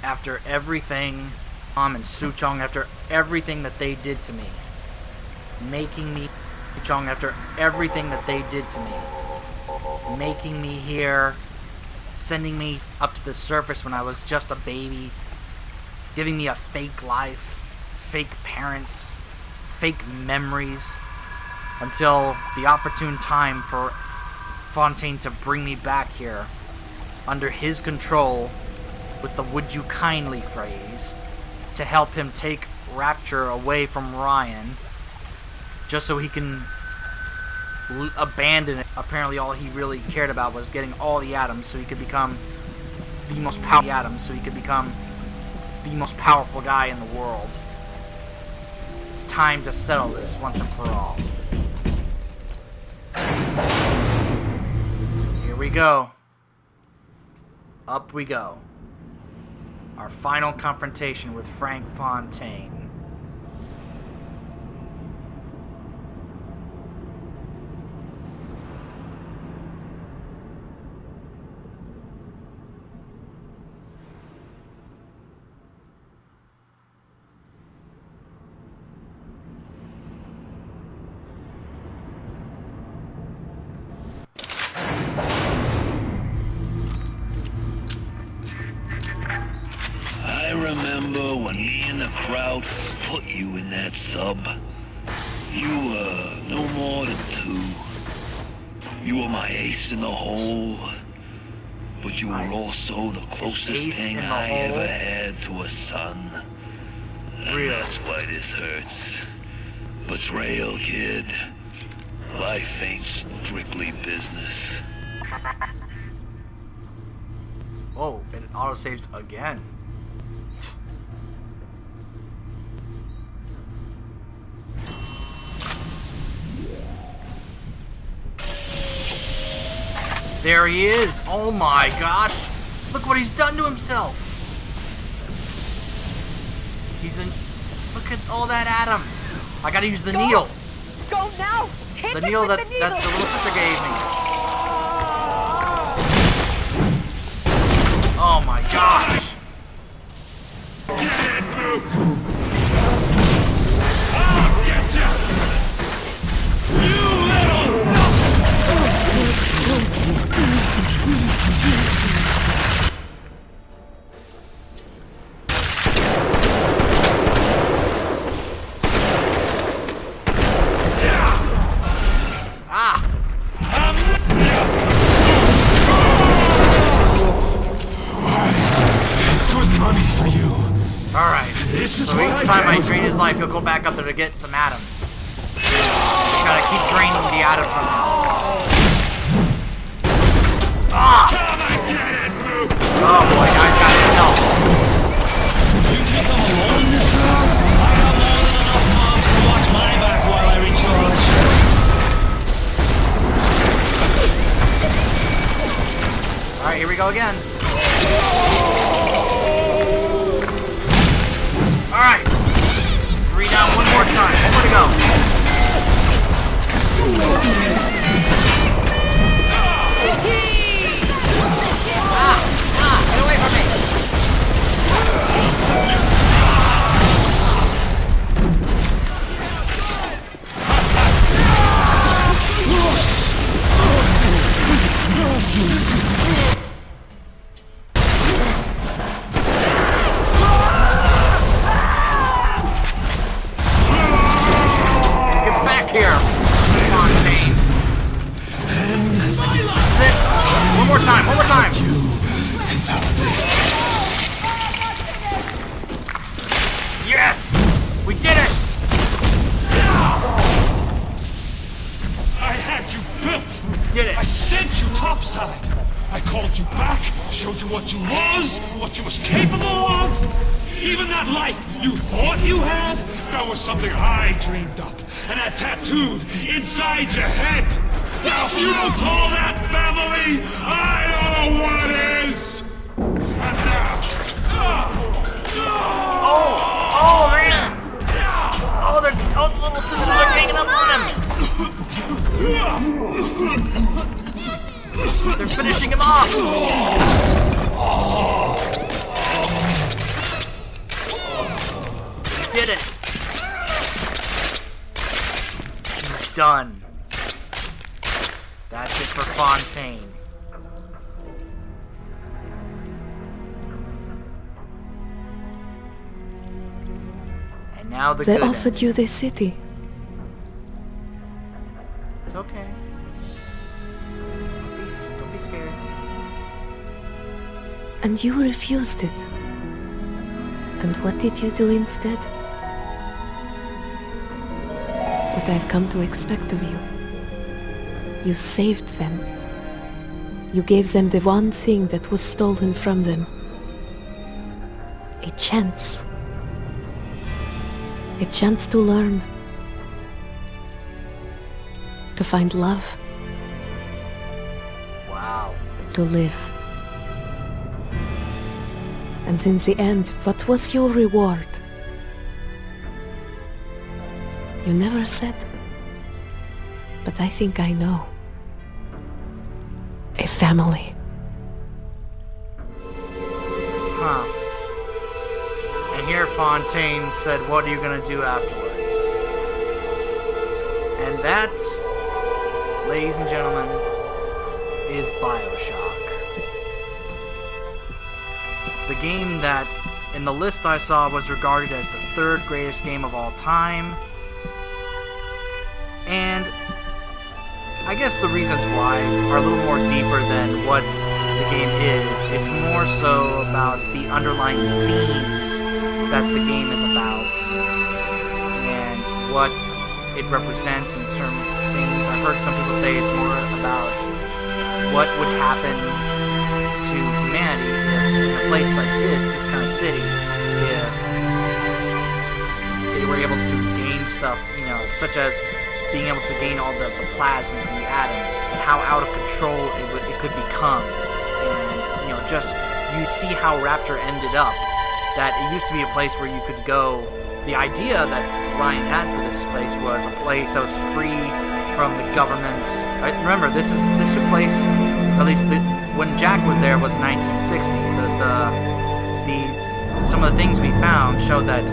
after everything, and Suchong after everything that they did to me. Making me Suchong after everything that they did to me. Making me here, sending me up to the surface when I was just a baby, giving me a fake life, fake parents, fake memories, until the opportune time for Fontaine to bring me back here, under his control, with the "would you kindly" phrase, to help him take Rapture away from Ryan, just so he can abandon it. Apparently all he really cared about was getting all the atoms so he could become the most powerful guy in the world. It's time to settle this once and for all. Here we go. Up we go. Our final confrontation with Frank Fontaine. I remember when me and the crowd put you in that sub. You were no more than 2. You were my ace in the hole, but you were also the closest thing I ever had to a son. And that's why this hurts. Betrayal, kid. Life ain't strictly business. Oh, it autosaves again. There he is! Oh my gosh! Look what he's done to himself! He's in... Look at all that atom! I gotta use the needle! Go now! The needle that the little sister gave me! Oh my gosh! I'll get ya! You little... So each time I drain his life, he'll go back up there to get some atom. Just gotta keep draining the atom from him. Ah! Oh boy, guys gotta get help. You think I'm alone in this room? I got more than enough moms to watch my back while I recharge. Alright, here we go again. Alright. 3 down, one more time. One more to go. Get away from me. Here, Fontaine. That's it. One more time. One more time. Yes, we did it. I had you built. We did it. I sent you topside. I called you back, showed you what you was capable of. Even that life you thought you had, that was something I dreamed up and had tattooed inside your head. Now if you don't call that family, I don't know what is. And now... Oh man! Oh, the little sisters are hanging up on him. They're finishing him off. did it! He's done. That's it for Fontaine. And now the They good offered ending. you this city, It's okay. Don't be scared. and you refused it. And what did you do instead? What I've come to expect of you. You saved them. You gave them the one thing that was stolen from them. A chance. A chance to learn. To find love. Wow. To live. And in the end, what was your reward? You never said. But I think I know. A family. Huh. And here Fontaine said, what are you going to do afterwards? And that, ladies and gentlemen, is Bioshock. The game that, in the list I saw, was regarded as the third greatest game of all time. And I guess the reasons why are a little more deeper than what the game is. It's more so about the underlying themes that the game is about and what it represents in certain things. I've heard some people say it's more about what would happen to humanity if in a place like this kind of city, if they were able to gain stuff, such as being able to gain all the plasmids in the atom, and how out of control it could become. And, just, you see how Rapture ended up, that it used to be a place where you could go. The idea that Ryan had for this place was a place that was free from the government's. Remember, this took place, at least when Jack was there, was 1960. Some of the things we found showed that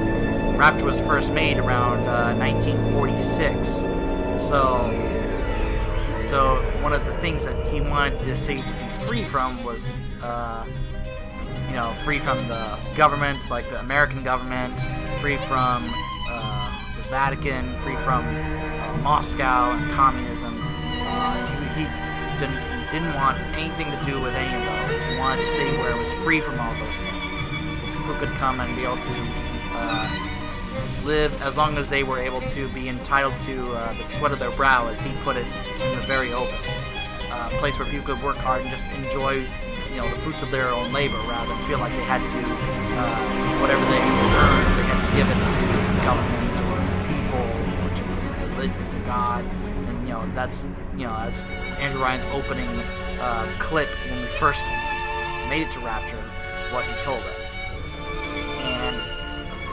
Rapture was first made around 1946. So one of the things that he wanted this city to be free from was, free from the government, like the American government, free from the Vatican, free from Moscow and communism. He didn't want anything to do with any of those. He wanted a city where it was free from all those things. People could come and be able to live as long as they were able to be entitled to the sweat of their brow, as he put it, in the very open. A place where people could work hard and just enjoy, the fruits of their own labor, rather than feel like they had to, whatever they earned, they had to give it to the government or the people or to God. And that's as Andrew Ryan's opening clip when we first made it to Rapture, what he told us. And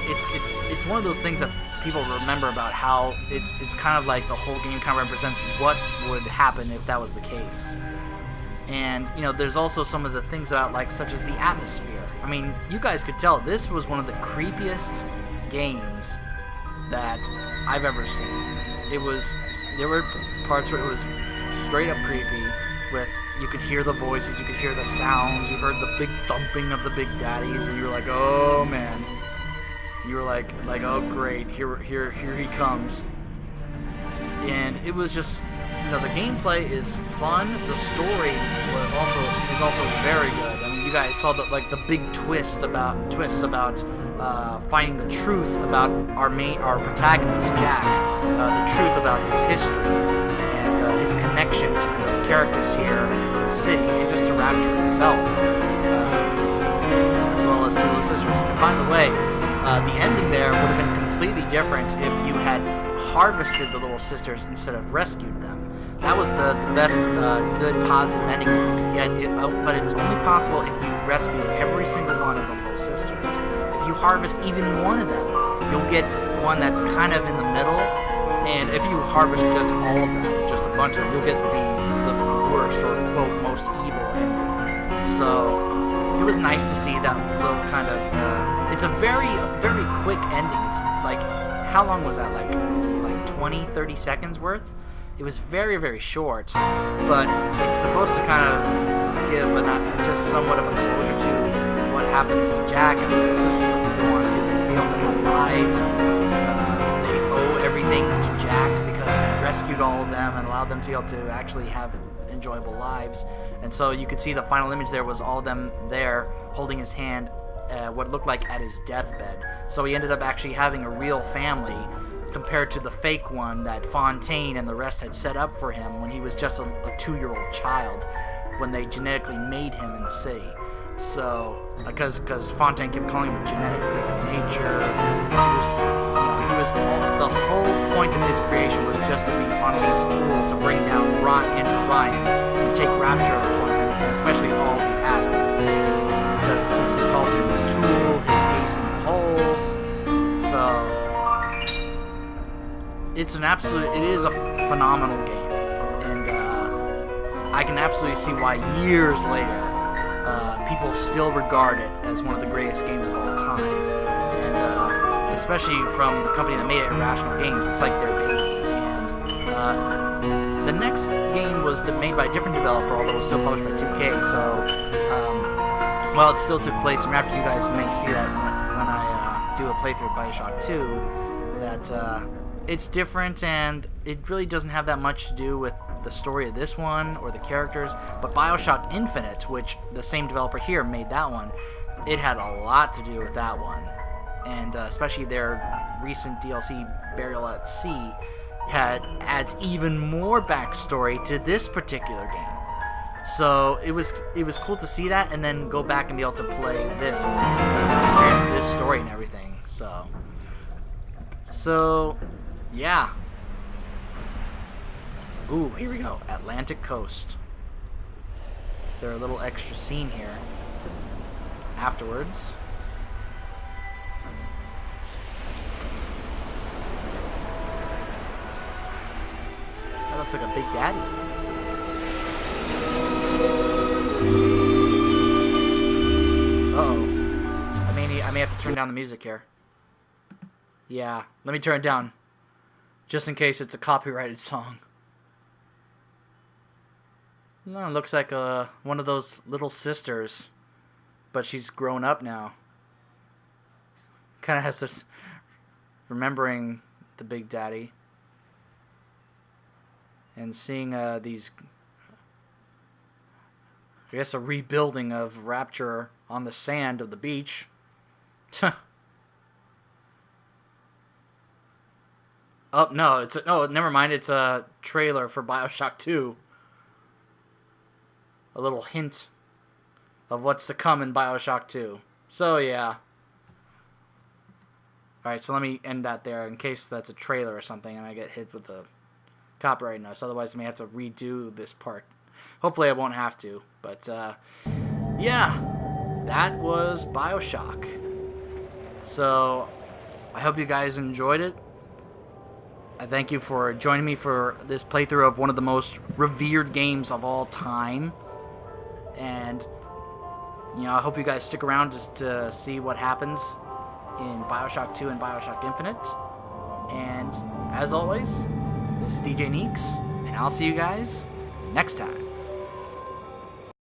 it's one of those things that people remember about how it's kind of like the whole game kind of represents what would happen if that was the case. And there's also some of the things about, such as the atmosphere. I mean, you guys could tell this was one of the creepiest games that I've ever seen. There were parts where it was straight up creepy, with you could hear the voices, you could hear the sounds, you heard the big thumping of the big daddies, and you were like, oh man. You were like, oh great, here he comes. And it was just, the gameplay is fun. The story is also very good. I mean, you guys saw the big twists about finding the truth about our protagonist Jack, the truth about his history and his connection to the characters here in the city and just to Rapture itself, as well as to the sisters. And by the way, the ending there would have been completely different if you had harvested the little sisters instead of rescued them. That was the best good positive ending you could get, but it's only possible if you rescue every single one of the little sisters. If you harvest even one of them, you'll get one that's kind of in the middle, and if you harvest just all of them, just a bunch of them, you'll get the worst or quote most evil ending. So it it was nice to see that little kind of. It's a very quick ending. It's like, how long was that? Like 20, 30 seconds worth. It was very, very short, but it's supposed to kind of give just somewhat of a closure to what happens to Jack and the sisters that go on to be able to have lives. They owe everything to Jack because he rescued all of them and allowed them to be able to actually have enjoyable lives. And so you could see the final image there was all of them there holding his hand, what looked like at his deathbed. So he ended up actually having a real family, compared to the fake one that Fontaine and the rest had set up for him when he was just a 2-year-old child, when they genetically made him in the city. So, because Fontaine kept calling him a genetic freak of nature, the whole point of his creation was just to be Fontaine's tool to bring down Andrew Ryan and take Rapture from him, and especially all the Atom. Because since he called him his tool, his ace in the hole, so it is a phenomenal game, and I can absolutely see why years later people still regard it as one of the greatest games of all time, and especially from the company that made it, Irrational Games. It's like their baby. And the next game was made by a different developer, although it was still published by 2K, so well, it still took place in Rapture. You guys may see that when I do a playthrough of Bioshock 2, that it's different, and it really doesn't have that much to do with the story of this one or the characters. But Bioshock Infinite, which the same developer here made that one, it had a lot to do with that one. And especially their recent DLC, Burial at Sea, adds even more backstory to this particular game. So it was cool to see that, and then go back and be able to play this and experience this story and everything. So yeah. Ooh, here we go. Atlantic Coast. Is there a little extra scene here afterwards? That looks like a Big Daddy. Uh-oh. I may have to turn down the music here. Yeah, let me turn it down, just in case it's a copyrighted song. No, it looks like one of those little sisters, but she's grown up now. Kind of has this remembering the Big Daddy and seeing these, I guess, a rebuilding of Rapture on the sand of the beach. Oh, no, never mind. It's a trailer for Bioshock 2. A little hint of what's to come in Bioshock 2. So, yeah. Alright, so let me end that there in case that's a trailer or something and I get hit with the copyright notice. Otherwise, I may have to redo this part. Hopefully, I won't have to. But, yeah. That was Bioshock. So, I hope you guys enjoyed it. I thank you for joining me for this playthrough of one of the most revered games of all time. And, I hope you guys stick around just to see what happens in Bioshock 2 and Bioshock Infinite. And, as always, this is DJ Neeks, and I'll see you guys next time.